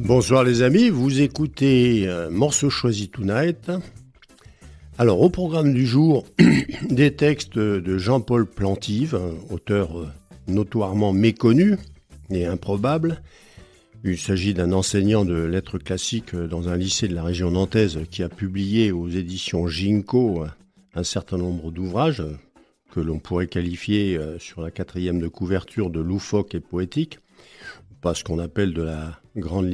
Bonsoir les amis, vous écoutez Morceau choisi tonight. Alors au programme du jour, des textes de Jean-Paul Plantive, auteur notoirement méconnu et improbable. Il s'agit d'un enseignant de lettres classiques dans un lycée de la région nantaise qui a publié aux éditions Ginko un certain nombre d'ouvrages que l'on pourrait qualifier sur la 4e de couverture de loufoque et poétique. Pas ce qu'on appelle de la grande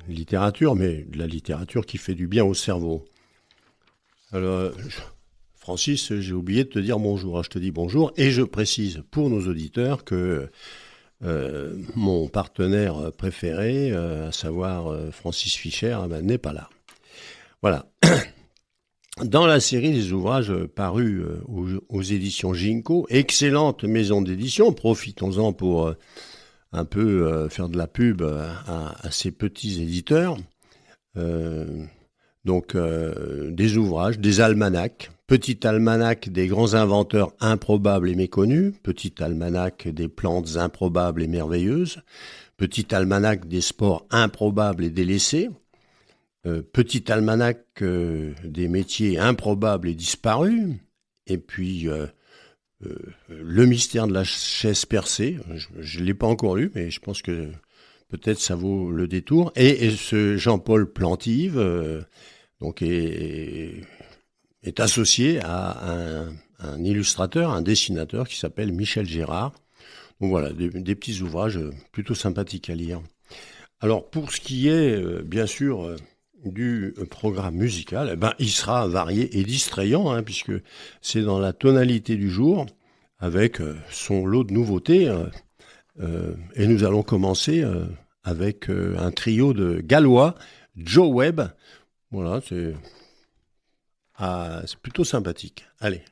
littérature, mais de la littérature qui fait du bien au cerveau. Alors, Francis, j'ai oublié de te dire bonjour. Je te dis bonjour et je précise pour nos auditeurs que mon partenaire préféré, à savoir Francis Fischer, n'est pas là. Voilà. Dans la série des ouvrages parus aux éditions Ginko, excellente maison d'édition, profitons-en pour un peu faire de la pub à ces petits éditeurs. Donc des ouvrages, des almanachs, petit almanach des grands inventeurs improbables et méconnus, petit almanach des plantes improbables et merveilleuses, petit almanach des sports improbables et délaissés, petit almanach des métiers improbables et disparus, et puis le mystère de la chaise percée. Je ne l'ai pas encore lu, mais je pense que peut-être ça vaut le détour. Et ce Jean-Paul Plantive donc est associé à un illustrateur, un dessinateur qui s'appelle Michel Gérard. Donc voilà, des petits ouvrages plutôt sympathiques à lire. Alors pour ce qui est, bien sûr, du programme musical, il sera varié et distrayant, puisque c'est dans la tonalité du jour, avec son lot de nouveautés. Et nous allons commencer avec un trio de Gallois, Joe Webb. Voilà, c'est plutôt sympathique. Allez.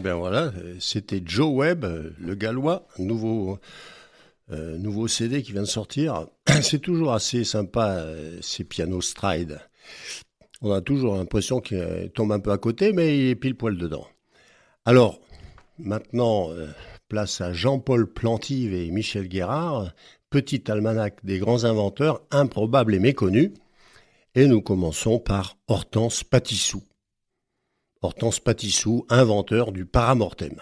bien voilà, c'était Joe Webb, le Gallois, nouveau CD qui vient de sortir. C'est toujours assez sympa, ces pianos stride. On a toujours l'impression qu'il tombe un peu à côté, mais il est pile poil dedans. Alors, maintenant, place à Jean-Paul Plantive et Michel Guérard, petit almanach des grands inventeurs, improbables et méconnus. Et nous commençons par Hortense Patissou. Hortense Patissou, inventeur du paramortem.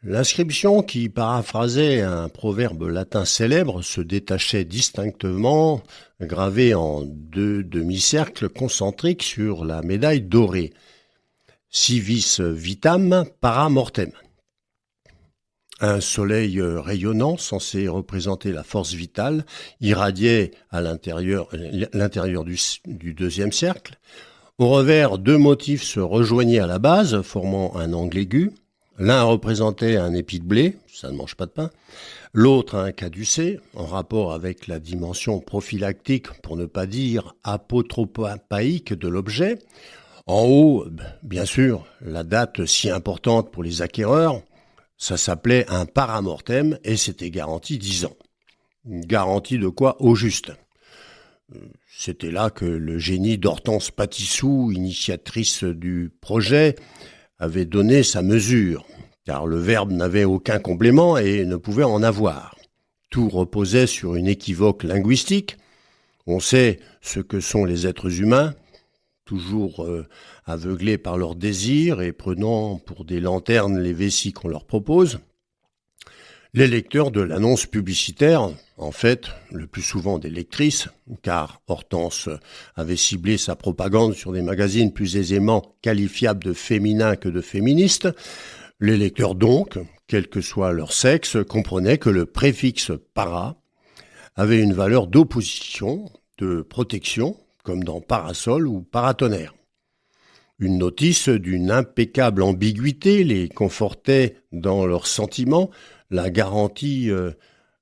L'inscription, qui paraphrasait un proverbe latin célèbre, se détachait distinctement, gravée en 2 demi-cercles concentriques sur la médaille dorée. Si vis vitam paramortem. Un soleil rayonnant, censé représenter la force vitale, irradiait à l'intérieur du deuxième cercle. Au revers, 2 motifs se rejoignaient à la base, formant un angle aigu. L'un représentait un épi de blé, ça ne mange pas de pain. L'autre un caducée, en rapport avec la dimension prophylactique, pour ne pas dire apotropaïque de l'objet. En haut, bien sûr, la date si importante pour les acquéreurs, ça s'appelait un paramortem et c'était garanti 10 ans. Une garantie de quoi au juste? C'était là que le génie d'Hortense Patissou, initiatrice du projet, avait donné sa mesure, car le verbe n'avait aucun complément et ne pouvait en avoir. Tout reposait sur une équivoque linguistique. On sait ce que sont les êtres humains, toujours aveuglés par leurs désirs et prenant pour des lanternes les vessies qu'on leur propose. Les lecteurs de l'annonce publicitaire, en fait, le plus souvent des lectrices, car Hortense avait ciblé sa propagande sur des magazines plus aisément qualifiables de féminins que de féministes, les lecteurs donc, quel que soit leur sexe, comprenaient que le préfixe para avait une valeur d'opposition, de protection, comme dans parasol ou paratonnerre. Une notice d'une impeccable ambiguïté les confortait dans leurs sentiments, la garantie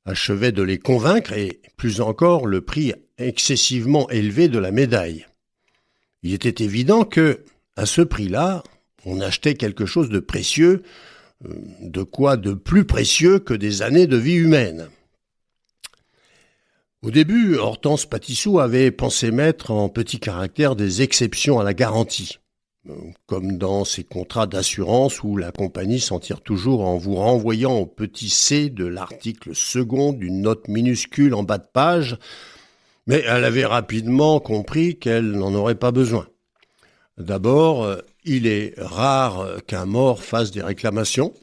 achevait de les convaincre et, plus encore, le prix excessivement élevé de la médaille. Il était évident que, à ce prix-là, on achetait quelque chose de précieux, de quoi de plus précieux que des années de vie humaine. Au début, Hortense Patissou avait pensé mettre en petits caractères des exceptions à la garantie, comme dans ces contrats d'assurance où la compagnie s'en tire toujours en vous renvoyant au petit C de l'article second d'une note minuscule en bas de page, mais elle avait rapidement compris qu'elle n'en aurait pas besoin. D'abord, il est rare qu'un mort fasse des réclamations.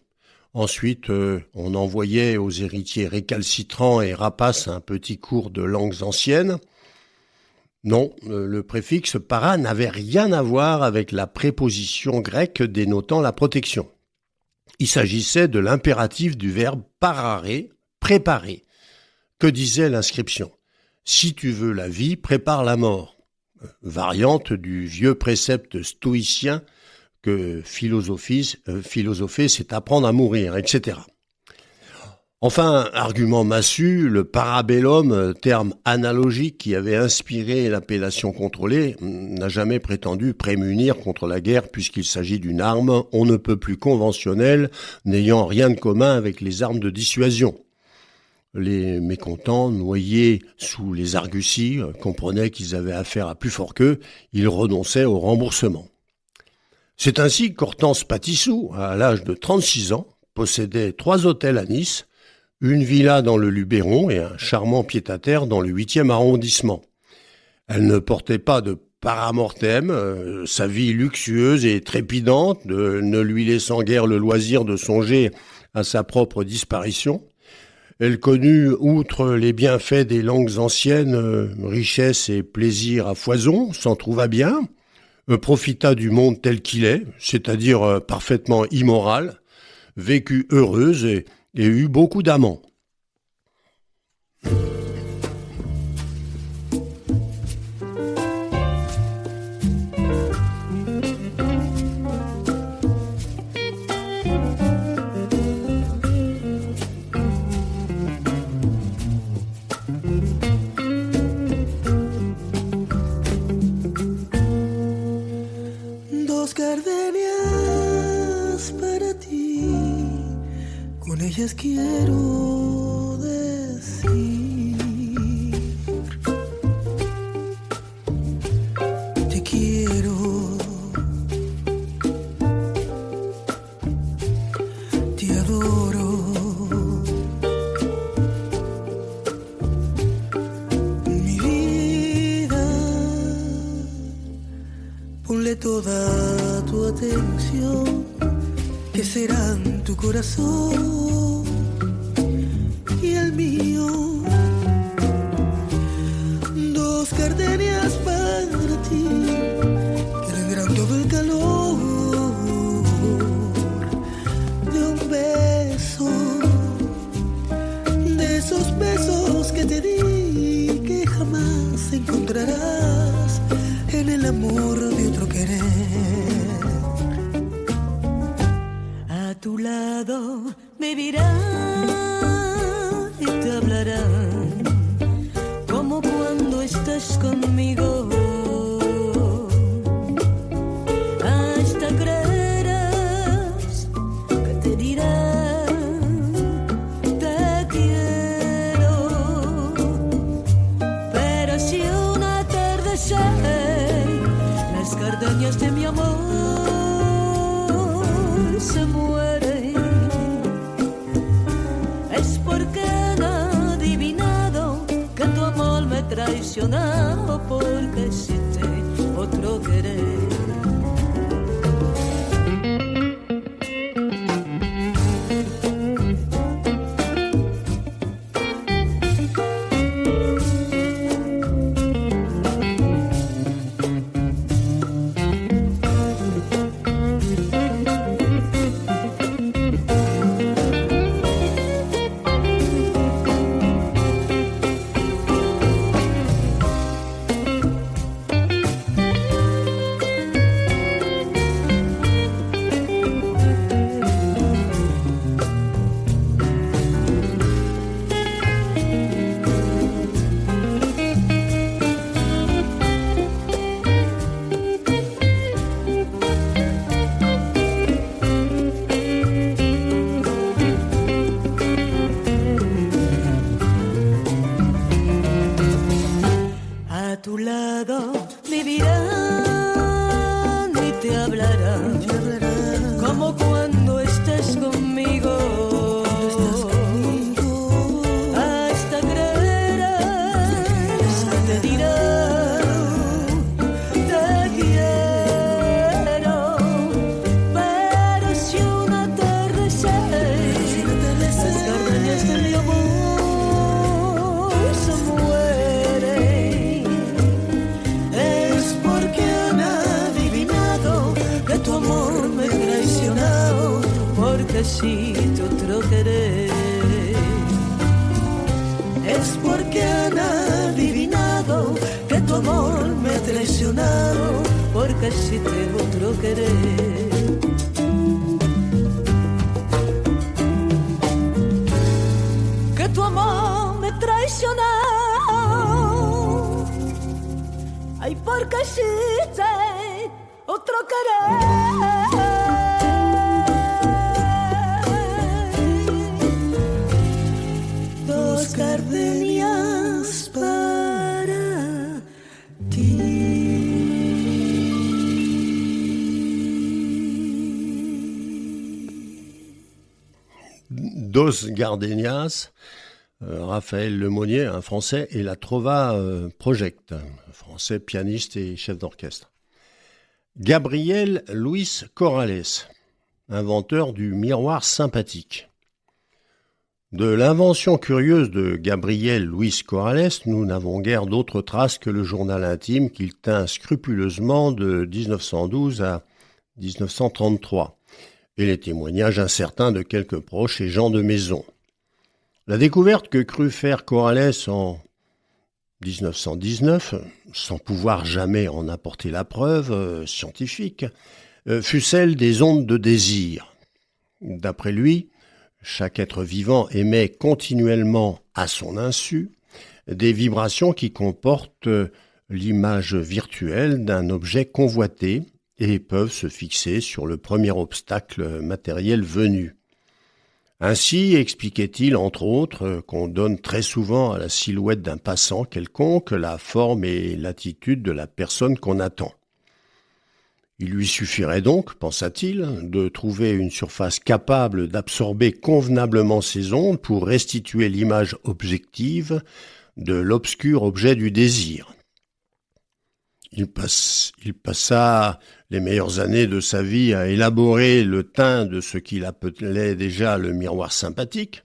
Ensuite, on envoyait aux héritiers récalcitrants et rapaces un petit cours de langues anciennes. Non, le préfixe para n'avait rien à voir avec la préposition grecque dénotant la protection. Il s'agissait de l'impératif du verbe parare, préparer. Que disait l'inscription? Si tu veux la vie, prépare la mort. Variante du vieux précepte stoïcien que philosopher, c'est apprendre à mourir, etc. Enfin, argument massu, le parabellum, terme analogique qui avait inspiré l'appellation contrôlée, n'a jamais prétendu prémunir contre la guerre puisqu'il s'agit d'une arme on ne peut plus conventionnelle, n'ayant rien de commun avec les armes de dissuasion. Les mécontents, noyés sous les arguties, comprenaient qu'ils avaient affaire à plus fort qu'eux, ils renonçaient au remboursement. C'est ainsi qu'Hortense Patissou, à l'âge de 36 ans, possédait 3 hôtels à Nice, une villa dans le Luberon et un charmant pied-à-terre dans le 8e arrondissement. Elle ne portait pas de paramortem, sa vie luxueuse et trépidante, ne lui laissant guère le loisir de songer à sa propre disparition. Elle connut, outre les bienfaits des langues anciennes, richesse et plaisir à foison, s'en trouva bien, profita du monde tel qu'il est, c'est-à-dire parfaitement immoral, vécut heureuse et eut beaucoup d'amants. Dos gardenias veces quiero decir, te quiero, te adoro. Mi vida, ponle toda tu atención, que serán tu corazón y el mío. Dos gardenias para ti, que alegran todo el calor de un beso, de esos besos que te di, que jamás encontrarás en el amor de otro querer. A tu lado vivirá y te hablará como cuando estás conmigo. Hasta creerás que te dirá te quiero. Pero si un atardecer las gardenias de mi amor se mueren, es porque han adivinado que tu amor me traicionó, porque existe otro querer. Necesito otro querer. Es porque han adivinado que tu amor me ha traicionado, porque existe otro querer. Que tu amor me traicionó, ay, porque existe otro querer. Gardenias para ti. Dos Gardenias, Raphaël Lemonnier, un Français, et la Trova Project, un Français pianiste et chef d'orchestre. Gabriel Luis Corrales, inventeur du miroir sympathique. De l'invention curieuse de Gabriel Luis Corrales, nous n'avons guère d'autres traces que le journal intime qu'il tint scrupuleusement de 1912 à 1933, et les témoignages incertains de quelques proches et gens de maison. La découverte que crut faire Corrales en 1919, sans pouvoir jamais en apporter la preuve scientifique, fut celle des ondes de désir. D'après lui, chaque être vivant émet continuellement, à son insu, des vibrations qui comportent l'image virtuelle d'un objet convoité et peuvent se fixer sur le premier obstacle matériel venu. Ainsi expliquait-il, entre autres, qu'on donne très souvent à la silhouette d'un passant quelconque la forme et l'attitude de la personne qu'on attend. Il lui suffirait donc, pensa-t-il, de trouver une surface capable d'absorber convenablement ces ondes pour restituer l'image objective de l'obscur objet du désir. Il passa les meilleures années de sa vie à élaborer le teint de ce qu'il appelait déjà le miroir sympathique.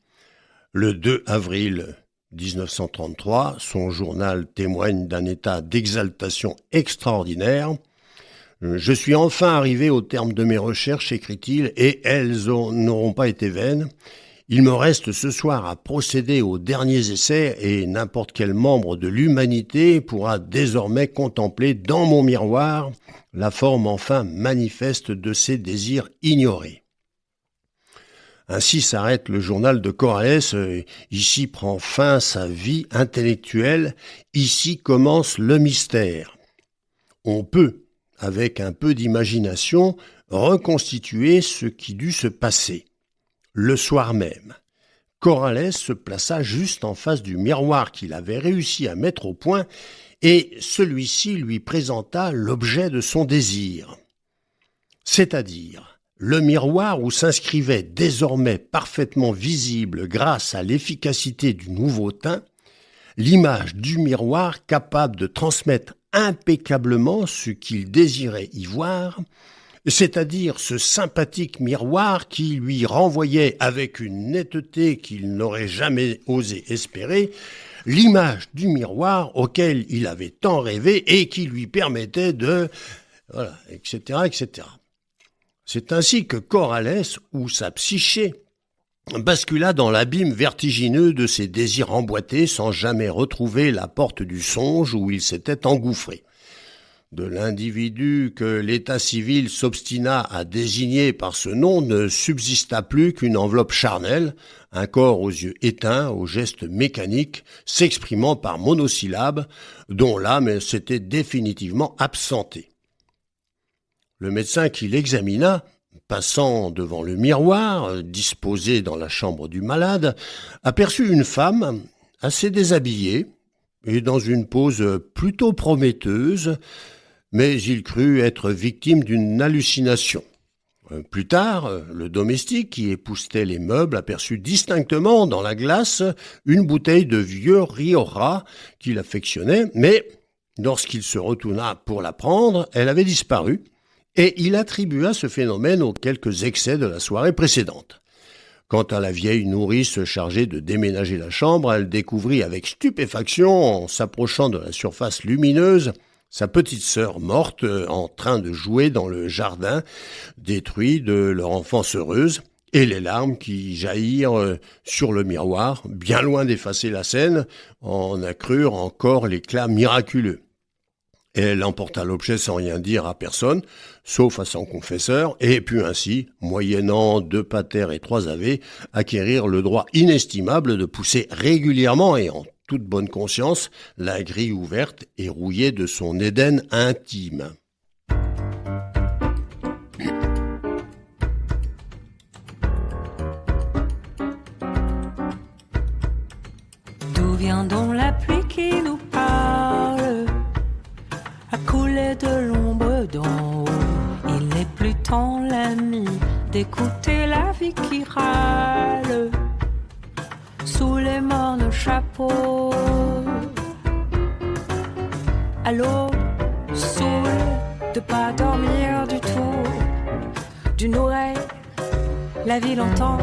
Le 2 avril 1933, son journal témoigne d'un état d'exaltation extraordinaire. « Je suis enfin arrivé au terme de mes recherches, écrit-il, et elles n'auront pas été vaines. Il me reste ce soir à procéder aux derniers essais et n'importe quel membre de l'humanité pourra désormais contempler dans mon miroir la forme enfin manifeste de ses désirs ignorés. » Ainsi s'arrête le journal de Corrales. Ici prend fin sa vie intellectuelle. Ici commence le mystère. On peut, avec un peu d'imagination, reconstituer ce qui dut se passer. Le soir même, Corrales se plaça juste en face du miroir qu'il avait réussi à mettre au point et celui-ci lui présenta l'objet de son désir. C'est-à-dire le miroir où s'inscrivait désormais parfaitement visible grâce à l'efficacité du nouveau teint, l'image du miroir capable de transmettre impeccablement ce qu'il désirait y voir, c'est-à-dire ce sympathique miroir qui lui renvoyait avec une netteté qu'il n'aurait jamais osé espérer, l'image du miroir auquel il avait tant rêvé et qui lui permettait de... voilà, etc., etc. C'est ainsi que Corrales, ou sa psyché, bascula dans l'abîme vertigineux de ses désirs emboîtés sans jamais retrouver la porte du songe où il s'était engouffré. De l'individu que l'état civil s'obstina à désigner par ce nom ne subsista plus qu'une enveloppe charnelle, un corps aux yeux éteints, aux gestes mécaniques, s'exprimant par monosyllabes, dont l'âme s'était définitivement absentée. Le médecin qui l'examina, passant devant le miroir, disposé dans la chambre du malade, aperçut une femme assez déshabillée et dans une pose plutôt prometteuse, mais il crut être victime d'une hallucination. Plus tard, le domestique qui époussetait les meubles aperçut distinctement dans la glace une bouteille de vieux Rioja qu'il affectionnait, mais lorsqu'il se retourna pour la prendre, elle avait disparu, et il attribua ce phénomène aux quelques excès de la soirée précédente. Quant à la vieille nourrice chargée de déménager la chambre, elle découvrit avec stupéfaction, en s'approchant de la surface lumineuse, sa petite sœur morte en train de jouer dans le jardin détruit de leur enfance heureuse, et les larmes qui jaillirent sur le miroir, bien loin d'effacer la scène, en accrurent encore l'éclat miraculeux. Elle emporta l'objet sans rien dire à personne, sauf à son confesseur, et put ainsi, moyennant 2 patères et 3 ave, acquérir le droit inestimable de pousser régulièrement et en toute bonne conscience la grille ouverte et rouillée de son Éden intime. D'où vient donc la pluie qui nous parle, à couler de l'ombre d'en haut? Il n'est plus temps la nuit d'écouter la vie qui râle sous les mornes chapeaux. À l'aube, saoul de pas dormir du tout. D'une oreille, la ville entend.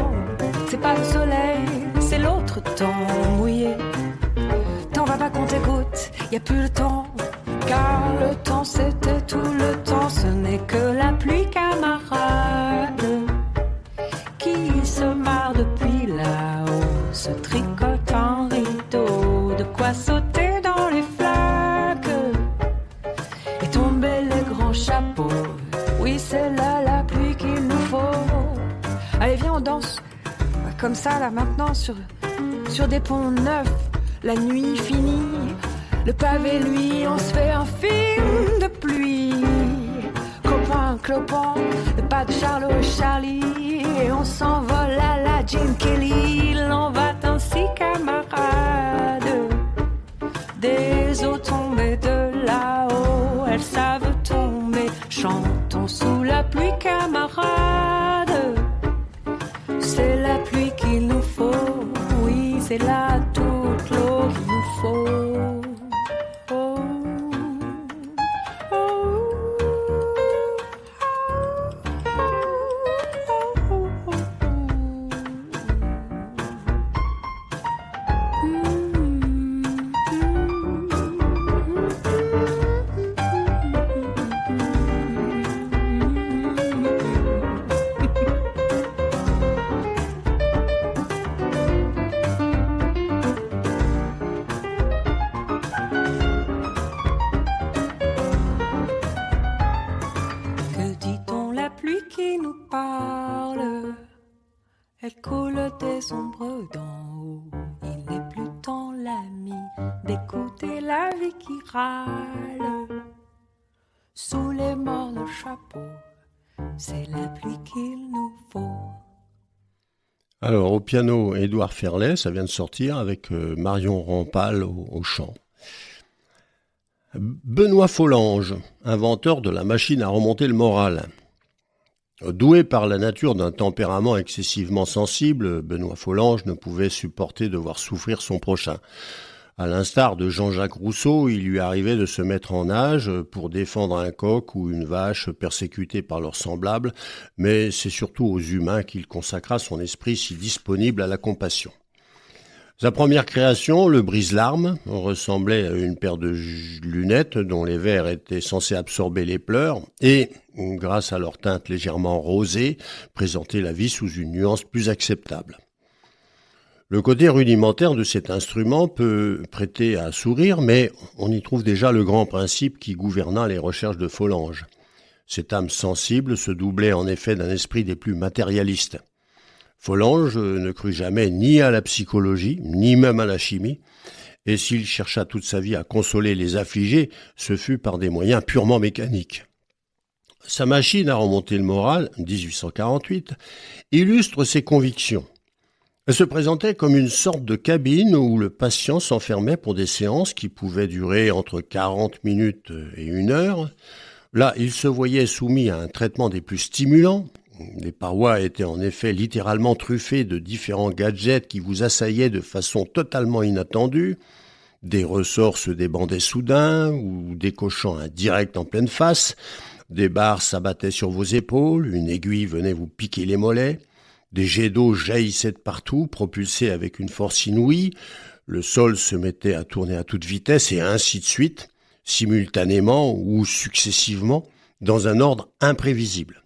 C'est pas le soleil, c'est l'autre temps mouillé. T'en vas pas qu'on t'écoute, y a plus le temps. Car le temps c'était tout le temps. Ce n'est que la pluie camarade qui se marre depuis là-haut, se tricote un rideau, de quoi sauter dans les flaques et tomber les grands chapeaux. Oui, c'est là la pluie qu'il nous faut. Allez, viens, on danse comme ça là maintenant sur des ponts neufs. La nuit finie, le pavé lui, on se fait un film de pluie. Copain, clopin, pas de Charlot et Charlie, et on s'envole à la Gene Kelly. Il en va ainsi, camarades, des eaux tombées de là-haut, elles savent tomber. Chantons sous la pluie, camarades, c'est la pluie qu'il nous faut, oui, c'est là toute l'eau qu'il nous faut. Elle coule des ombres d'en haut. Il n'est plus temps, l'ami, d'écouter la vie qui râle. Sous les morts de chapeau, c'est la pluie qu'il nous faut. Alors, au piano, Édouard Ferlet, ça vient de sortir, avec Marion Rampal au chant. Benoît Follange, inventeur de la machine à remonter le moral. Doué par la nature d'un tempérament excessivement sensible, Benoît Follange ne pouvait supporter de voir souffrir son prochain. À l'instar de Jean-Jacques Rousseau, il lui arrivait de se mettre en nage pour défendre un coq ou une vache persécutés par leurs semblables, mais c'est surtout aux humains qu'il consacra son esprit si disponible à la compassion. Sa première création, le brise-larmes, ressemblait à une paire de lunettes dont les verres étaient censés absorber les pleurs et, grâce à leur teinte légèrement rosée, présenter la vie sous une nuance plus acceptable. Le côté rudimentaire de cet instrument peut prêter à sourire, mais on y trouve déjà le grand principe qui gouverna les recherches de Follange. Cette âme sensible se doublait en effet d'un esprit des plus matérialistes. Follange ne crut jamais ni à la psychologie, ni même à la chimie, et s'il chercha toute sa vie à consoler les affligés, ce fut par des moyens purement mécaniques. Sa machine à remonter le moral, 1848, illustre ses convictions. Elle se présentait comme une sorte de cabine où le patient s'enfermait pour des séances qui pouvaient durer entre 40 minutes et 1 heure. Là, il se voyait soumis à un traitement des plus stimulants. Les parois étaient en effet littéralement truffées de différents gadgets qui vous assaillaient de façon totalement inattendue. Des ressorts se débandaient soudain ou décochant un direct en pleine face. Des barres s'abattaient sur vos épaules, une aiguille venait vous piquer les mollets. Des jets d'eau jaillissaient de partout, propulsés avec une force inouïe. Le sol se mettait à tourner à toute vitesse et ainsi de suite, simultanément ou successivement, dans un ordre imprévisible.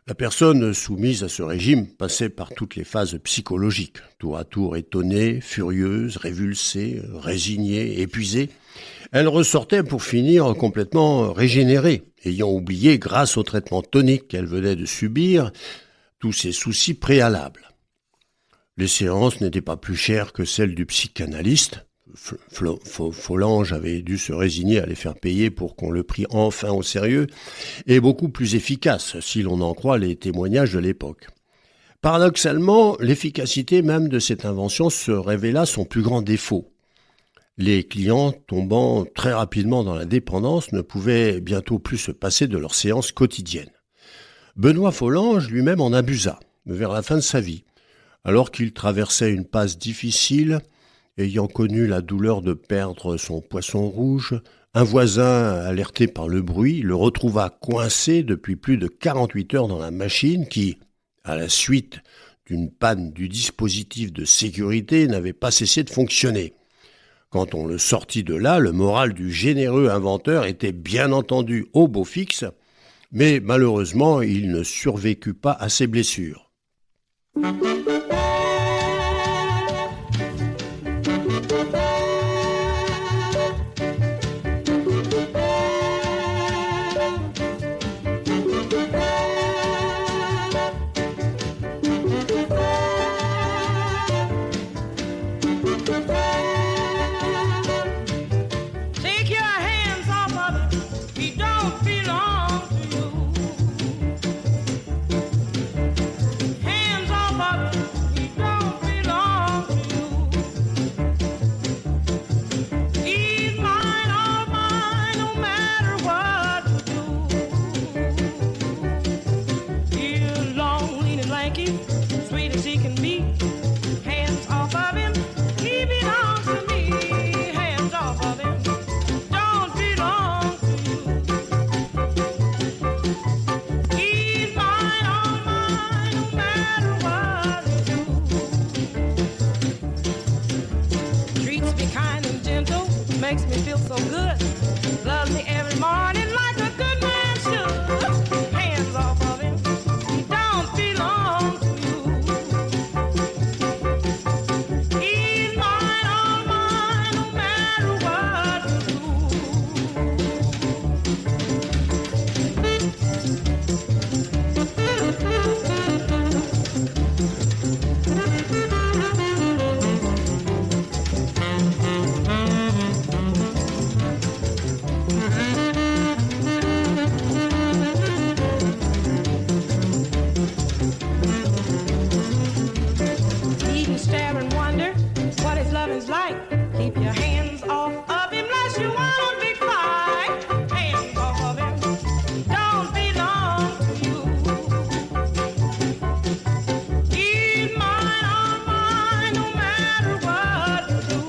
La personne soumise à ce régime passait par toutes les phases psychologiques, tour à tour étonnée, furieuse, révulsée, résignée, épuisée. Elle ressortait pour finir complètement régénérée, ayant oublié, grâce au traitement tonique qu'elle venait de subir, tous ses soucis préalables. Les séances n'étaient pas plus chères que celles du psychanalyste. Follange avait dû se résigner à les faire payer pour qu'on le prît enfin au sérieux, et beaucoup plus efficace, si l'on en croit les témoignages de l'époque. Paradoxalement, l'efficacité même de cette invention se révéla son plus grand défaut. Les clients, tombant très rapidement dans la dépendance, ne pouvaient bientôt plus se passer de leurs séances quotidiennes. Benoît Follange lui-même en abusa, vers la fin de sa vie, alors qu'il traversait une passe difficile. Ayant connu la douleur de perdre son poisson rouge, un voisin, alerté par le bruit, le retrouva coincé depuis plus de 48 heures dans la machine qui, à la suite d'une panne du dispositif de sécurité, n'avait pas cessé de fonctionner. Quand on le sortit de là, le moral du généreux inventeur était bien entendu au beau fixe, mais malheureusement, il ne survécut pas à ses blessures. Take your hands off of it, he don't belong to you. makes me feel so good. Loves me every morning like a good man should. Hands off of him, he don't belong to you. He's mine, all mine, no matter what you is like. Keep your hands off of him unless you want a big fight. Hands off of him, don't belong to you. He's mine, all mine, no matter what you do.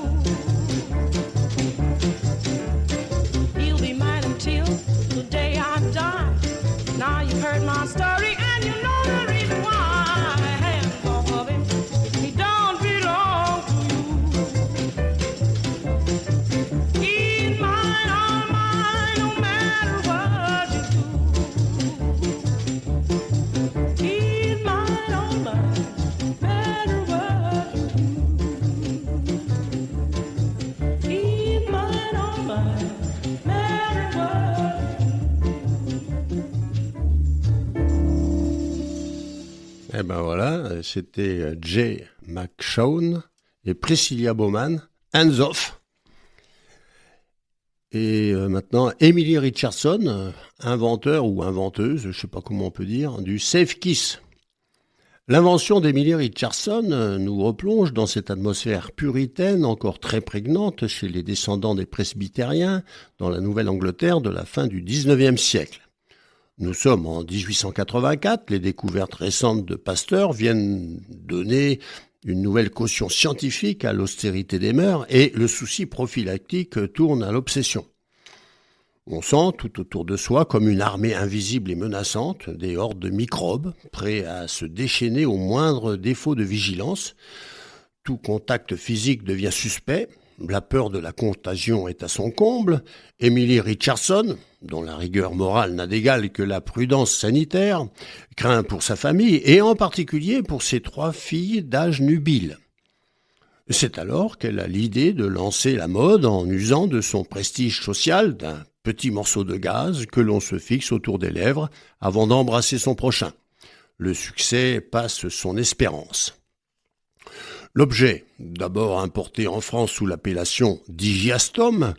He'll be mine until the day I die. Now you've heard my story and you know the reason why. Hands off of him, he don't belong to you. He's mine, all mine, no matter what you do. He's mine, all mine, no matter what you do. He's mine, all mine, no matter what you do. Eh ben voilà, c'était Jay McShawn et Priscilla Bowman, Hands Off. Et maintenant, Emily Richardson, inventeur ou inventeuse, je ne sais pas comment on peut dire, du Safe Kiss. L'invention d'Emily Richardson nous replonge dans cette atmosphère puritaine encore très prégnante chez les descendants des presbytériens dans la Nouvelle-Angleterre de la fin du XIXe siècle. Nous sommes en 1884, les découvertes récentes de Pasteur viennent donner une nouvelle caution scientifique à l'austérité des mœurs et le souci prophylactique tourne à l'obsession. On sent tout autour de soi comme une armée invisible et menaçante, des hordes de microbes prêts à se déchaîner au moindre défaut de vigilance. Tout contact physique devient suspect, la peur de la contagion est à son comble. Emily Richardson, dont la rigueur morale n'a d'égal que la prudence sanitaire, craint pour sa famille et en particulier pour ses 3 filles d'âge nubile. C'est alors qu'elle a l'idée de lancer la mode en usant de son prestige social d'un petit morceau de gaz que l'on se fixe autour des lèvres avant d'embrasser son prochain. Le succès passe son espérance. L'objet, d'abord importé en France sous l'appellation d'Hygiastom,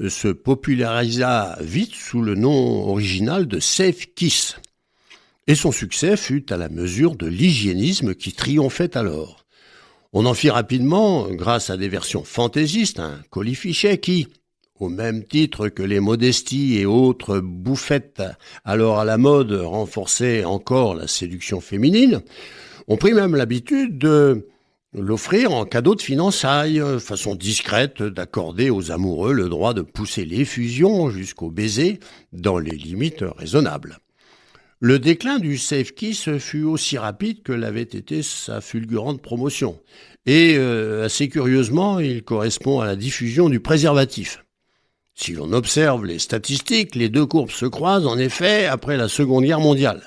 se popularisa vite sous le nom original de Safe Kiss. Et son succès fut à la mesure de l'hygiénisme qui triomphait alors. On en fit rapidement, grâce à des versions fantaisistes, un colifichet qui, au même titre que les modesties et autres bouffettes alors à la mode renforçaient encore la séduction féminine, on prit même l'habitude de l'offrir en cadeau de fiançailles, façon discrète d'accorder aux amoureux le droit de pousser l'effusion jusqu'au baiser dans les limites raisonnables. Le déclin du Safe Kiss fut aussi rapide que l'avait été sa fulgurante promotion. Et assez curieusement, il correspond à la diffusion du préservatif. Si l'on observe les statistiques, les 2 courbes se croisent en effet après la Seconde Guerre mondiale.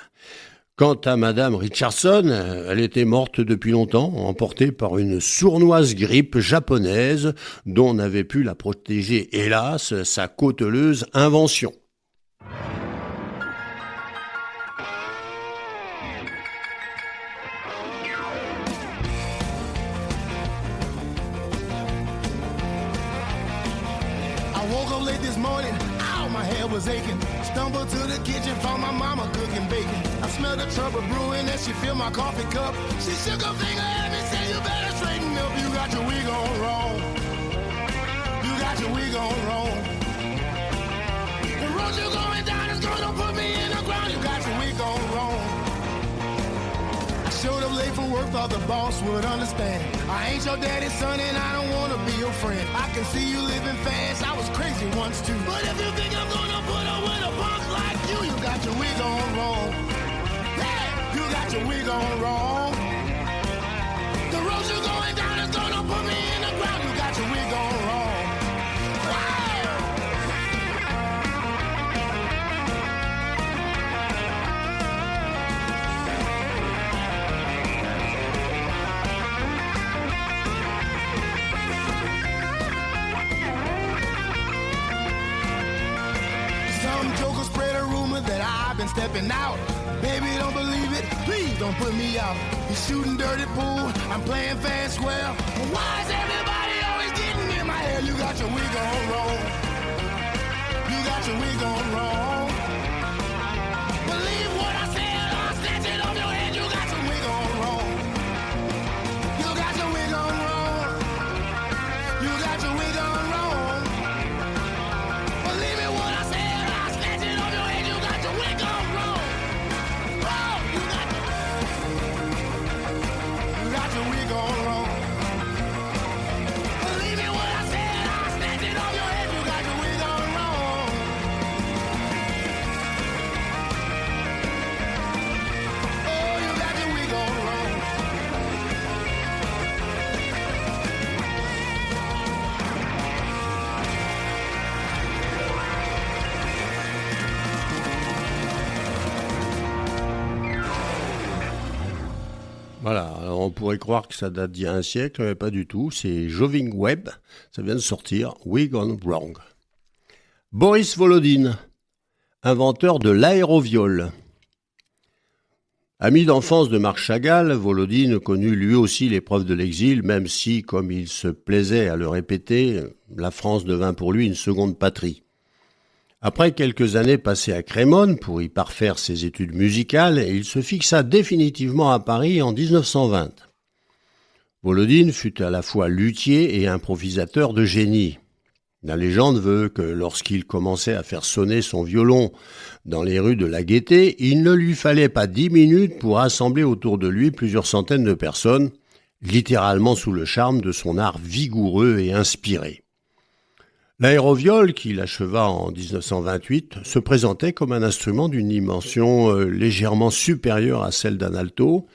Quant à Madame Richardson, elle était morte depuis longtemps, emportée par une sournoise grippe japonaise dont n'avait pu la protéger, hélas, sa cauteleuse invention. Was aching. Stumbled to the kitchen, found my mama cooking bacon. I smelled the trouble brewing as she filled my coffee cup. She shook her finger at me, said, "You better straighten up. You got your wig on wrong. You got your wig on wrong. The road you're going down is gonna put me in the ground. You got your wig on wrong." I showed up late for work, thought the boss would understand. I ain't your daddy's son and I don't wanna be your friend. I can see you living fast, I was crazy once too. But if you think I'm gonna put up with a punk like you, you got your wig on wrong. Hey, you got your wig on wrong. The road you're going down is gonna put me in the ground. You got your wig on wrong. Wow. stepping out. Baby, don't believe it, please don't put me out. You're shooting dirty pool, I'm playing fair and square. Why is everybody always getting in my head? You got your wig on wrong. You got your wig on wrong. Believe what I said, I'll snatch it off your head. You got your wig on wrong. You got your wig on wrong. You got your wig on wrong. Believe me what I said, I'll snatch it off your head. You got your wig on wrong. Oh, you got your wig on wrong. Believe me what I said, I'll snatch it off your head. You got your wig on wrong. Oh, you got your wig on wrong. Voilà, alors on pourrait croire que ça date d'il y a un siècle, mais pas du tout. C'est Joving Webb, ça vient de sortir, Wig Gone Wrong. Boris Volodine, inventeur de l'aéroviol. Ami d'enfance de Marc Chagall, Volodine connut lui aussi l'épreuve de l'exil, même si, comme il se plaisait à le répéter, la France devint pour lui une seconde patrie. Après quelques années passées à Crémone pour y parfaire ses études musicales, il se fixa définitivement à Paris en 1920. Volodine fut à la fois luthier et improvisateur de génie. La légende veut que lorsqu'il commençait à faire sonner son violon dans les rues de la Gaîté, il ne lui fallait pas 10 minutes pour assembler autour de lui plusieurs centaines de personnes, littéralement sous le charme de son art vigoureux et inspiré. L'aéroviol, qu'il acheva en 1928, se présentait comme un instrument d'une dimension légèrement supérieure à celle d'un alto,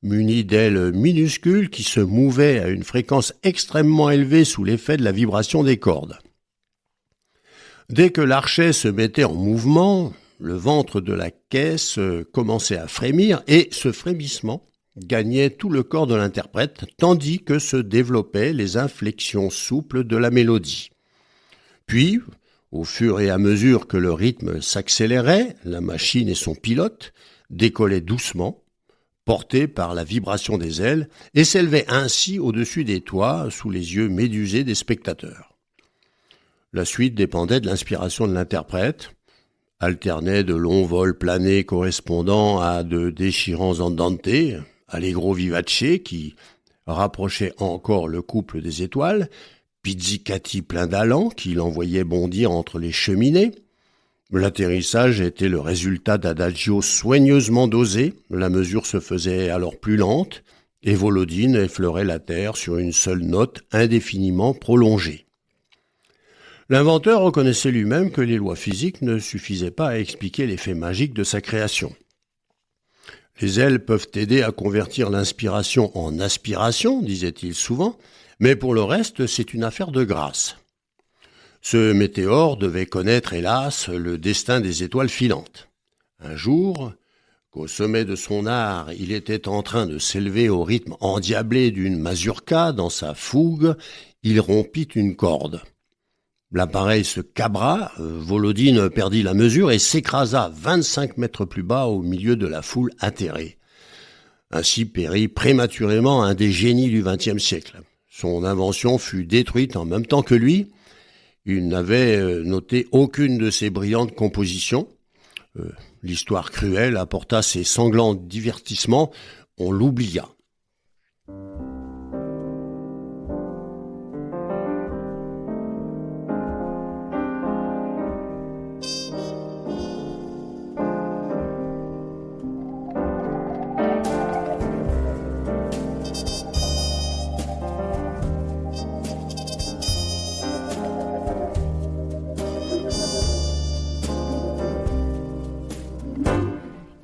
muni d'ailes minuscules qui se mouvaient à une fréquence extrêmement élevée sous l'effet de la vibration des cordes. Dès que l'archet se mettait en mouvement, le ventre de la caisse commençait à frémir et ce frémissement gagnait tout le corps de l'interprète, tandis que se développaient les inflexions souples de la mélodie. Puis, au fur et à mesure que le rythme s'accélérait, la machine et son pilote décollaient doucement, portés par la vibration des ailes, et s'élevaient ainsi au-dessus des toits, sous les yeux médusés des spectateurs. La suite dépendait de l'inspiration de l'interprète, alternait de longs vols planés correspondant à de déchirants andante, allegro vivace qui rapprochaient encore le couple des étoiles, pizzicati plein d'allant qui l'envoyait bondir entre les cheminées. L'atterrissage était le résultat d'adagios soigneusement dosés, la mesure se faisait alors plus lente, et Volodine effleurait la terre sur une seule note indéfiniment prolongée. L'inventeur reconnaissait lui-même que les lois physiques ne suffisaient pas à expliquer l'effet magique de sa création. Les ailes peuvent aider à convertir l'inspiration en aspiration, disait-il souvent, mais pour le reste, c'est une affaire de grâce. Ce météore devait connaître, hélas, le destin des étoiles filantes. Un jour, qu'au sommet de son art, il était en train de s'élever au rythme endiablé d'une mazurka dans sa fougue, il rompit une corde. L'appareil se cabra, Volodine perdit la mesure et s'écrasa 25 mètres plus bas au milieu de la foule atterrée. Ainsi périt prématurément un des génies du XXe siècle. Son invention fut détruite en même temps que lui. Il n'avait noté aucune de ses brillantes compositions. L'histoire cruelle apporta ses sanglants divertissements. On l'oublia.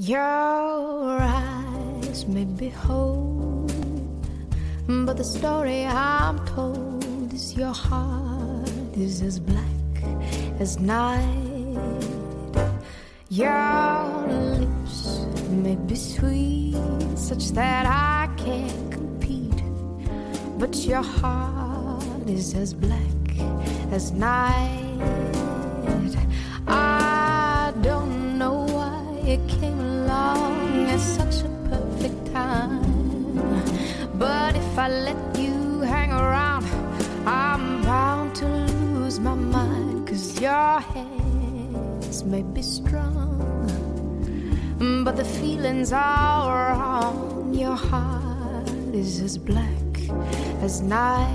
Your eyes may be whole, but the story I'm told is your heart is as black as night. Your lips may be sweet, such that I can't compete, but your heart is as black as night. I don't know why you came along at such a perfect time. But if I let you hang around, I'm bound to lose my mind. 'Cause your hands may be strong, but the feelings are wrong. Your heart is as black as night.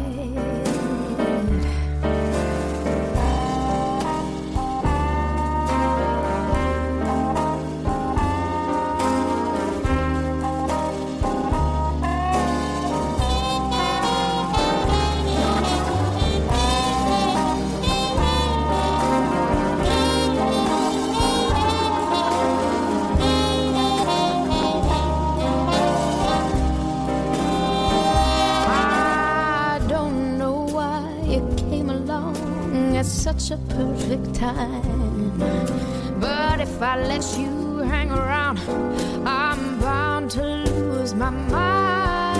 Such a perfect time. But if I let you hang around, I'm bound to lose my mind.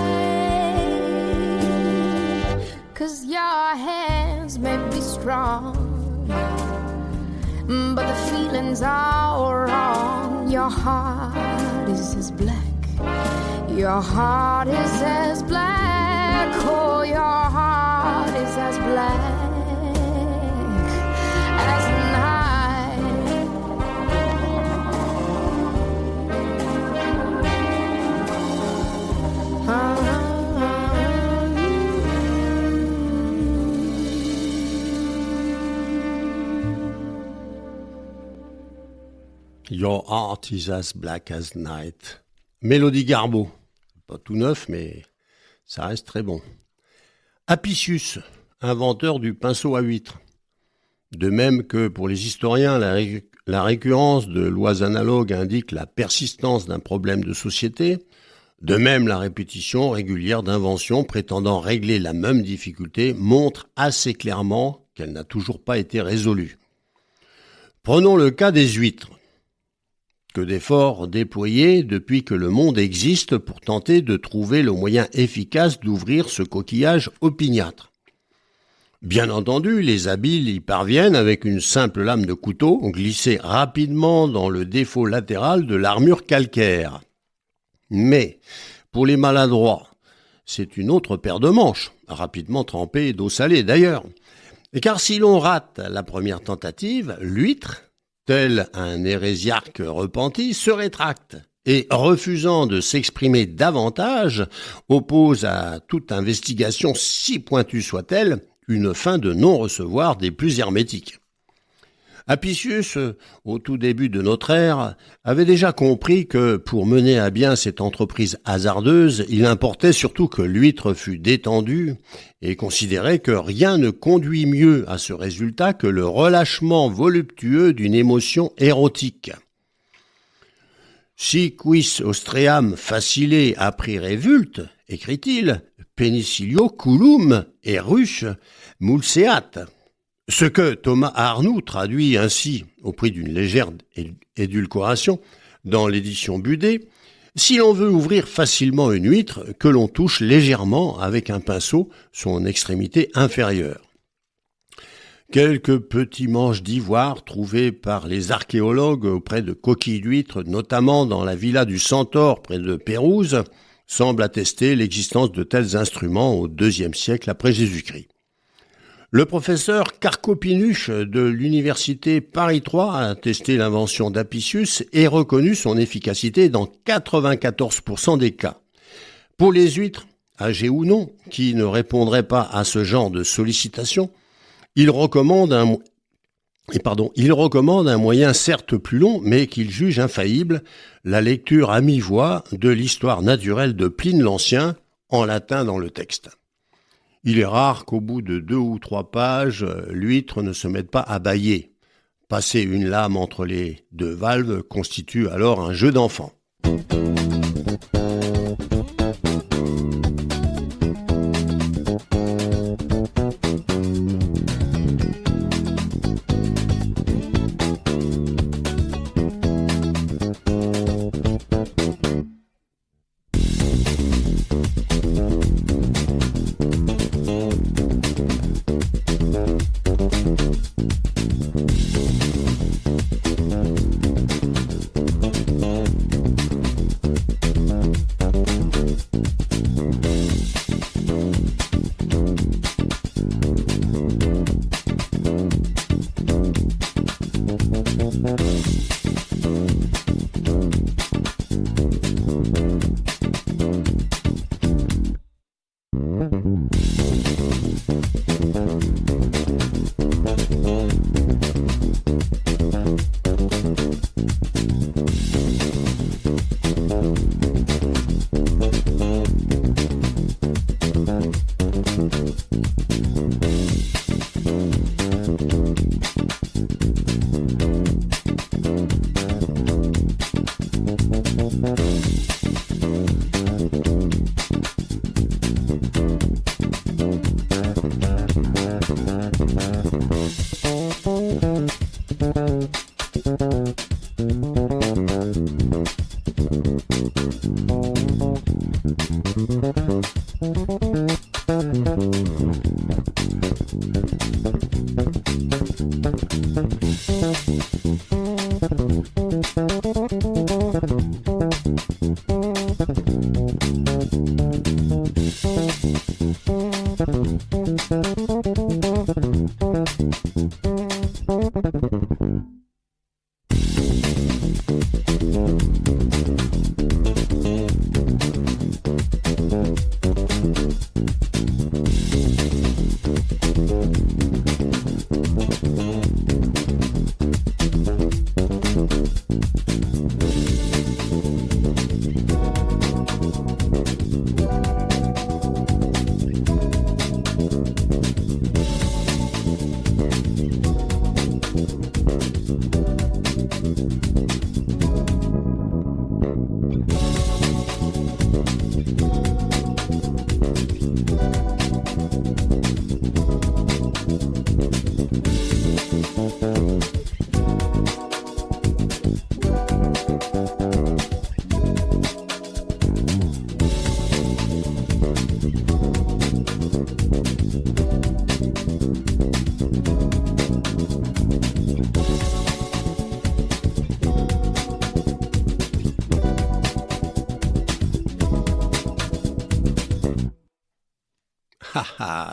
'Cause your hands may be strong, but the feelings are wrong. Your heart is as black. Your heart is as black. Oh, your heart is as black. Your heart is as black as night. Mélodie Garbeau. Pas tout neuf, mais ça reste très bon. Apicius, inventeur du pinceau à huîtres. De même que pour les historiens, la récurrence de lois analogues indique la persistance d'un problème de société, de même la répétition régulière d'inventions prétendant régler la même difficulté montre assez clairement qu'elle n'a toujours pas été résolue. Prenons le cas des huîtres. Que d'efforts déployés depuis que le monde existe pour tenter de trouver le moyen efficace d'ouvrir ce coquillage opiniâtre. Bien entendu, les habiles y parviennent avec une simple lame de couteau glissée rapidement dans le défaut latéral de l'armure calcaire. Mais, pour les maladroits, c'est une autre paire de manches, rapidement trempée d'eau salée d'ailleurs. Car si l'on rate la première tentative, l'huître, tel un hérésiarque repenti, se rétracte et, refusant de s'exprimer davantage, oppose à toute investigation, si pointue soit-elle, une fin de non-recevoir des plus hermétiques. Apicius, au tout début de notre ère, avait déjà compris que, pour mener à bien cette entreprise hasardeuse, il importait surtout que l'huître fût détendue et considérait que rien ne conduit mieux à ce résultat que le relâchement voluptueux d'une émotion érotique. Si quis ostream facile aprire vult, écrit-il, penicillio culum erruche mulseat. Ce que Thomas Arnoux traduit ainsi, au prix d'une légère édulcoration, dans l'édition Budet, si l'on veut ouvrir facilement une huître, que l'on touche légèrement avec un pinceau son extrémité inférieure. Quelques petits manches d'ivoire trouvés par les archéologues auprès de coquilles d'huîtres, notamment dans la villa du Centaure près de Pérouse, semblent attester l'existence de tels instruments au IIe siècle après Jésus-Christ. Le professeur Carcopinuche de l'université Paris 3 a testé l'invention d'Apicius et reconnu son efficacité dans 94% des cas. Pour les huîtres, âgées ou non, qui ne répondraient pas à ce genre de sollicitation, il recommande un moyen certes plus long, mais qu'il juge infaillible, la lecture à mi-voix de l'histoire naturelle de Pline l'Ancien, en latin dans le texte. Il est rare qu'au bout de 2 ou 3 pages, l'huître ne se mette pas à bâiller. Passer une lame entre les deux valves constitue alors un jeu d'enfant.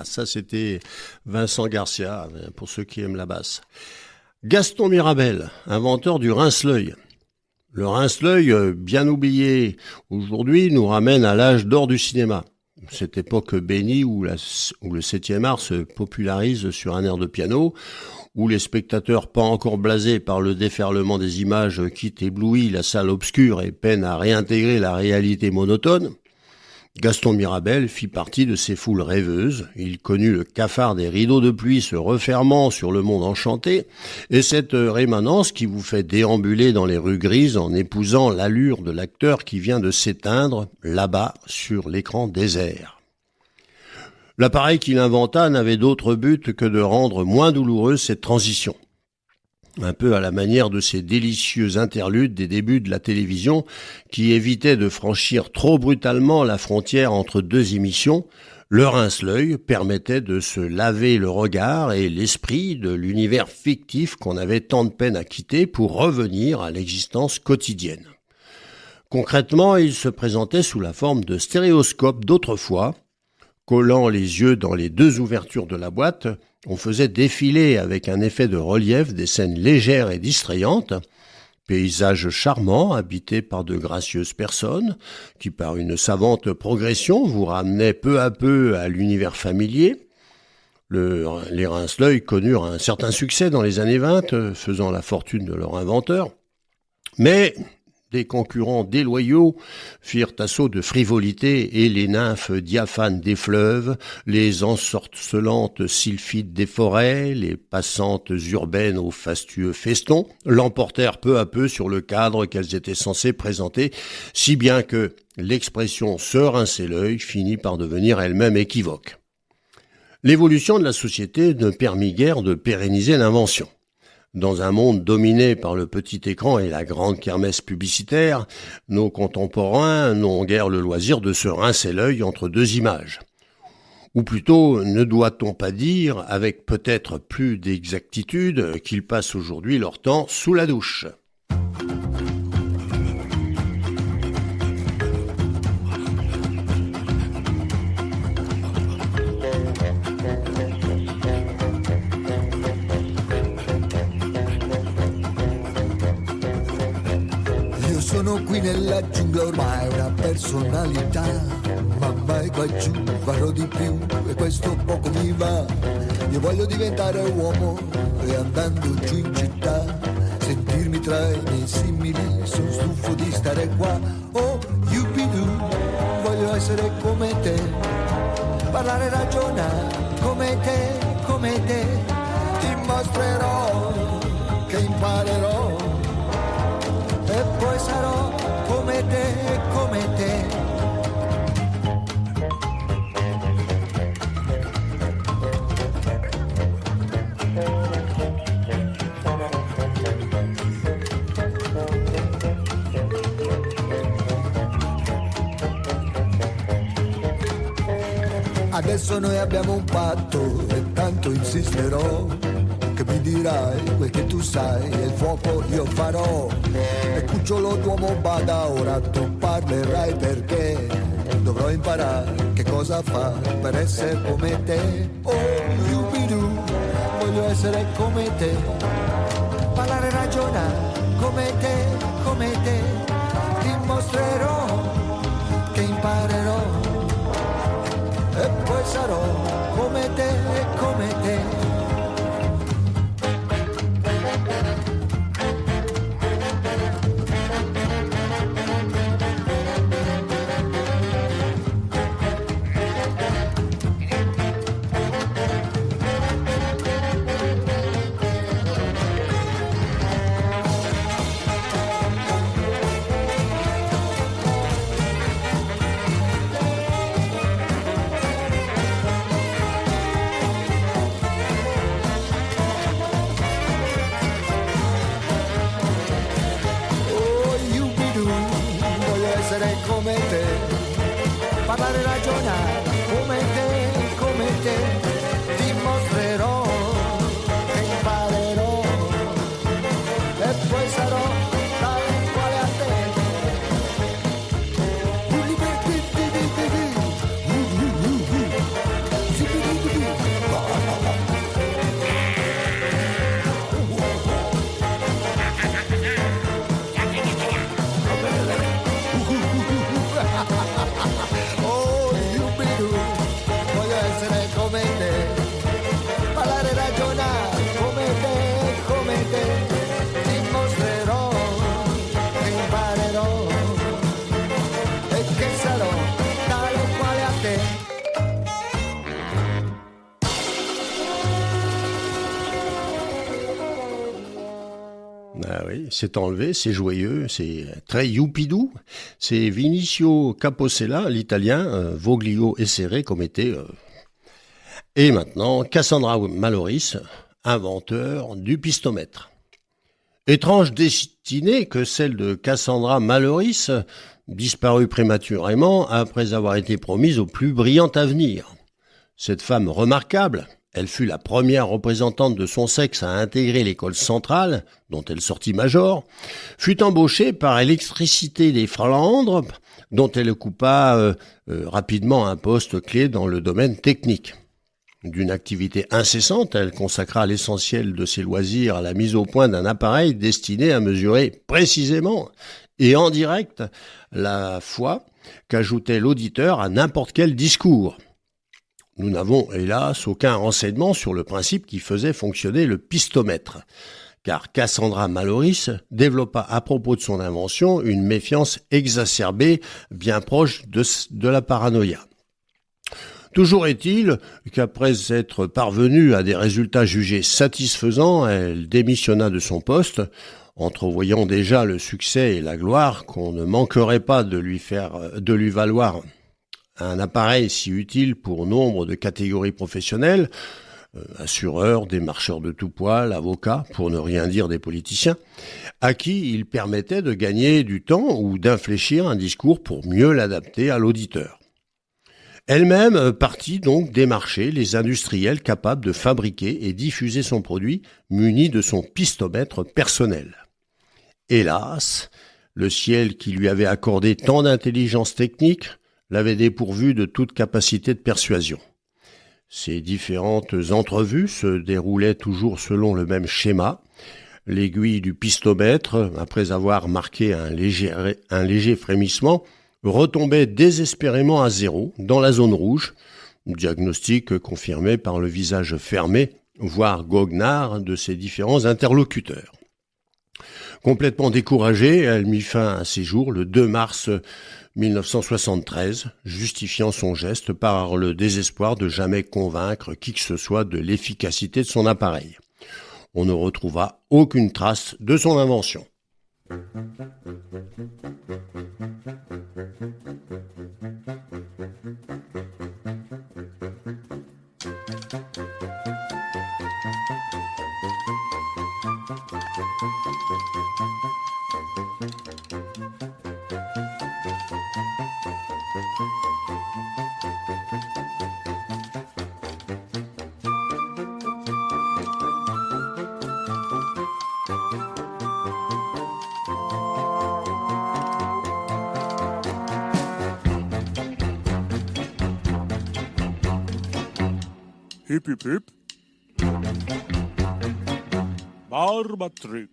Ça c'était Vincent Garcia, pour ceux qui aiment la basse. Gaston Mirabel, inventeur du rince-l'œil. Le rince-l'œil, bien oublié aujourd'hui, nous ramène à l'âge d'or du cinéma. Cette époque bénie où le 7e art se popularise sur un air de piano, où les spectateurs pas encore blasés par le déferlement des images quittent éblouis la salle obscure et peinent à réintégrer la réalité monotone. Gaston Mirabel fit partie de ces foules rêveuses, il connut le cafard des rideaux de pluie se refermant sur le monde enchanté, et cette rémanence qui vous fait déambuler dans les rues grises en épousant l'allure de l'acteur qui vient de s'éteindre là-bas sur l'écran désert. L'appareil qu'il inventa n'avait d'autre but que de rendre moins douloureuse cette transition. Un peu à la manière de ces délicieux interludes des débuts de la télévision qui évitaient de franchir trop brutalement la frontière entre deux émissions, le rince-l'œil permettait de se laver le regard et l'esprit de l'univers fictif qu'on avait tant de peine à quitter pour revenir à l'existence quotidienne. Concrètement, il se présentait sous la forme de stéréoscope d'autrefois. Collant les yeux dans les deux ouvertures de la boîte, on faisait défiler avec un effet de relief des scènes légères et distrayantes, paysages charmants habités par de gracieuses personnes qui, par une savante progression, vous ramenaient peu à peu à l'univers familier. Les rince-l'œil connurent un certain succès dans les années 20, faisant la fortune de leur inventeur, mais des concurrents déloyaux firent assaut de frivolité et les nymphes diaphanes des fleuves, les ensorcelantes sylphides des forêts, les passantes urbaines aux fastueux festons, l'emportèrent peu à peu sur le cadre qu'elles étaient censées présenter, si bien que l'expression « se rincer l'œil » finit par devenir elle-même équivoque. L'évolution de la société ne permit guère de pérenniser l'invention. Dans un monde dominé par le petit écran et la grande kermesse publicitaire, nos contemporains n'ont guère le loisir de se rincer l'œil entre deux images. Ou plutôt, ne doit-on pas dire, avec peut-être plus d'exactitude, qu'ils passent aujourd'hui leur temps sous la douche ? Sono qui nella giungla ormai una personalità, ma mai qua giù farò di più e questo poco mi va. Io voglio diventare uomo e andando giù in città sentirmi tra i miei simili, sono stufo di stare qua. Oh, yuppidoo, voglio essere come te, parlare e ragionare come te, ti mostrerò che imparerò e poi sarò come te, come te. Adesso noi abbiamo un patto e tanto insisterò che mi dirai quel che tu sai e il fuoco io farò. E cucciolo d'uomo bada, ora tu parlerai perché dovrò imparare che cosa fare per essere come te. Oh, yubidu, voglio essere come te, parlare e ragionare come te, dimostrerò che imparerò e poi sarò come te, come te. Come te, parlare e ragionare come te, dimostrerò che imparerò e poi sarò tale quale a te. Ah oui, c'est enlevé, c'est joyeux, c'est très youpidou. C'est Vinicio Capossela, l'italien, Voglio essere come te. Et maintenant, Cassandra Maloris, inventeur du pistomètre. Étrange destinée que celle de Cassandra Maloris, disparue prématurément après avoir été promise au plus brillant avenir. Cette femme remarquable, elle fut la première représentante de son sexe à intégrer l'école centrale, dont elle sortit major, fut embauchée par Électricité des Flandres, dont elle occupa rapidement un poste clé dans le domaine technique. D'une activité incessante, elle consacra l'essentiel de ses loisirs à la mise au point d'un appareil destiné à mesurer précisément et en direct la foi qu'ajoutait l'auditeur à n'importe quel discours. Nous n'avons, hélas, aucun renseignement sur le principe qui faisait fonctionner le pistomètre, car Cassandra Maloris développa à propos de son invention une méfiance exacerbée, bien proche de la paranoïa. Toujours est-il qu'après être parvenue à des résultats jugés satisfaisants, elle démissionna de son poste, entrevoyant déjà le succès et la gloire qu'on ne manquerait pas de lui valoir un appareil si utile pour nombre de catégories professionnelles, assureurs, démarcheurs de tout poil, avocats, pour ne rien dire des politiciens, à qui il permettait de gagner du temps ou d'infléchir un discours pour mieux l'adapter à l'auditeur. Elle-même partit donc démarcher les industriels capables de fabriquer et diffuser son produit muni de son pistomètre personnel. Hélas, le ciel qui lui avait accordé tant d'intelligence technique l'avait dépourvu de toute capacité de persuasion. Ces différentes entrevues se déroulaient toujours selon le même schéma. L'aiguille du pistomètre, après avoir marqué un léger frémissement, retombait désespérément à zéro dans la zone rouge, diagnostic confirmé par le visage fermé, voire goguenard de ses différents interlocuteurs. Complètement découragée, elle mit fin à ses jours le 2 mars 1973, justifiant son geste par le désespoir de jamais convaincre qui que ce soit de l'efficacité de son appareil. On ne retrouva aucune trace de son invention. Hip hip hip. Barbatruc.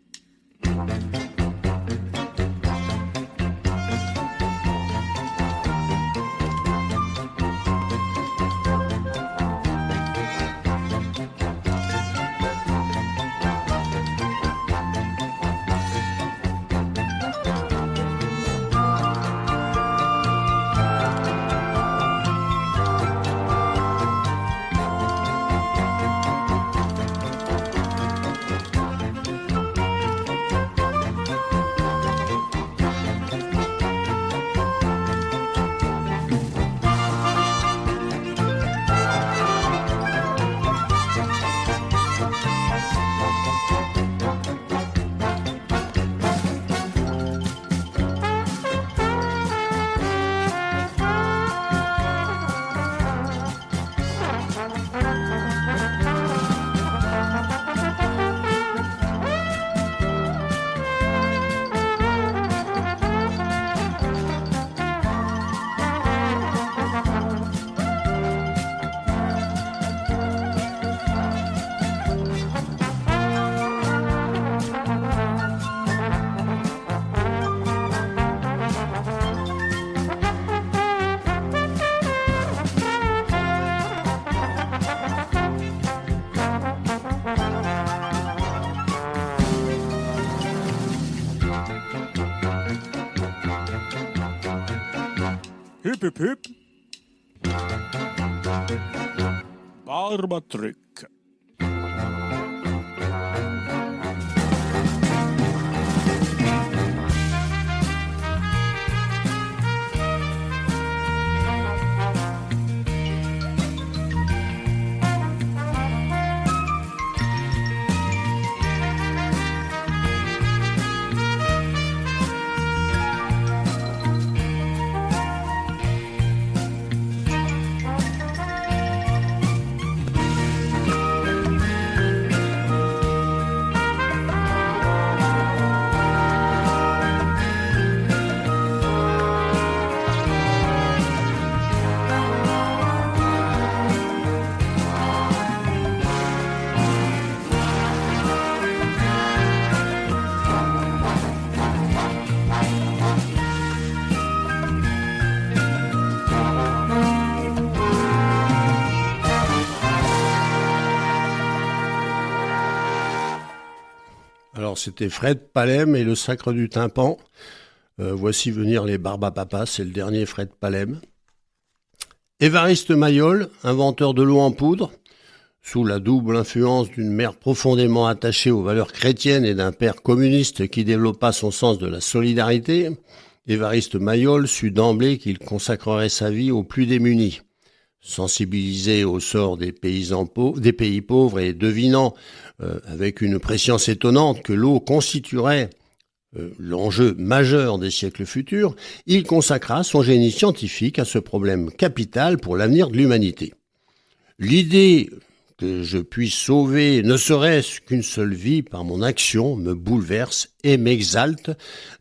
Hip hip hip. Barbatruc. Alors c'était Fred Palem et le Sacre du Tympan. Voici venir les Barbapapas, c'est le dernier Fred Palem. Évariste Mayol, inventeur de l'eau en poudre, sous la double influence d'une mère profondément attachée aux valeurs chrétiennes et d'un père communiste qui développa son sens de la solidarité, Évariste Mayol sut d'emblée qu'il consacrerait sa vie aux plus démunis. Sensibilisé au sort des pays pauvres et devinant avec une prescience étonnante que l'eau constituerait l'enjeu majeur des siècles futurs, il consacra son génie scientifique à ce problème capital pour l'avenir de l'humanité. L'idée que je puisse sauver ne serait-ce qu'une seule vie par mon action me bouleverse et m'exalte,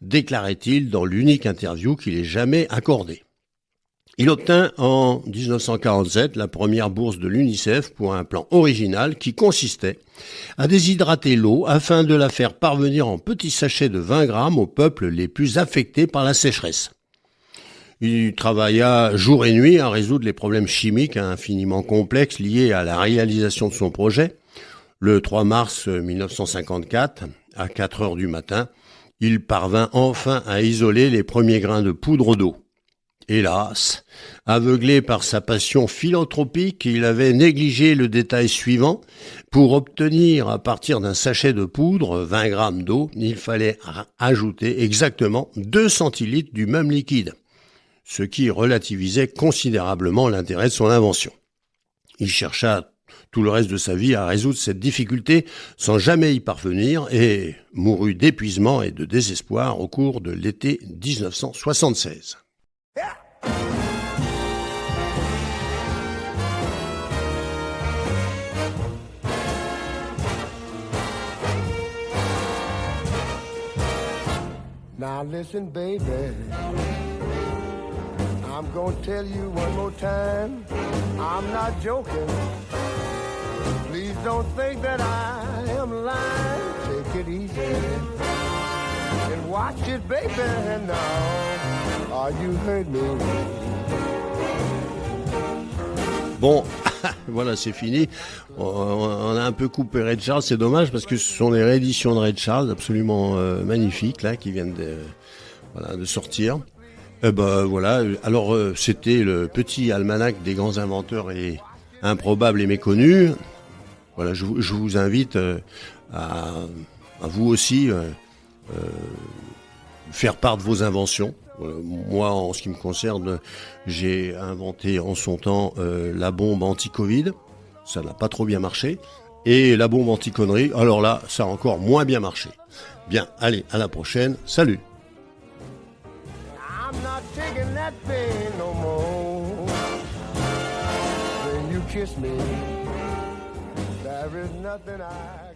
déclarait-il dans l'unique interview qu'il ait jamais accordée. Il obtint en 1947 la première bourse de l'UNICEF pour un plan original qui consistait à déshydrater l'eau afin de la faire parvenir en petits sachets de 20 grammes aux peuples les plus affectés par la sécheresse. Il travailla jour et nuit à résoudre les problèmes chimiques infiniment complexes liés à la réalisation de son projet. Le 3 mars 1954, à 4 heures du matin, il parvint enfin à isoler les premiers grains de poudre d'eau. Hélas, aveuglé par sa passion philanthropique, il avait négligé le détail suivant. Pour obtenir à partir d'un sachet de poudre 20 grammes d'eau, il fallait ajouter exactement 2 centilitres du même liquide, ce qui relativisait considérablement l'intérêt de son invention. Il chercha tout le reste de sa vie à résoudre cette difficulté sans jamais y parvenir et mourut d'épuisement et de désespoir au cours de l'été 1976. Now listen, baby, I'm gonna tell you one more time, I'm not joking. Please don't think that I am lying. Take it easy and watch it, baby. Now, are you hurt me? Bon, voilà, c'est fini. On a un peu coupé Ray Charles, c'est dommage parce que ce sont les rééditions de Ray Charles absolument magnifiques là qui viennent de sortir. Voilà. Alors c'était le petit almanach des grands inventeurs et improbables et méconnus. Voilà, je vous invite à vous aussi faire part de vos inventions. Moi, en ce qui me concerne, j'ai inventé en son temps la bombe anti-Covid. Ça n'a pas trop bien marché. Et la bombe anti-connerie, alors là, ça a encore moins bien marché. Bien, allez, à la prochaine. Salut. I'm not taking that pain no more. When you kiss me, there is nothing I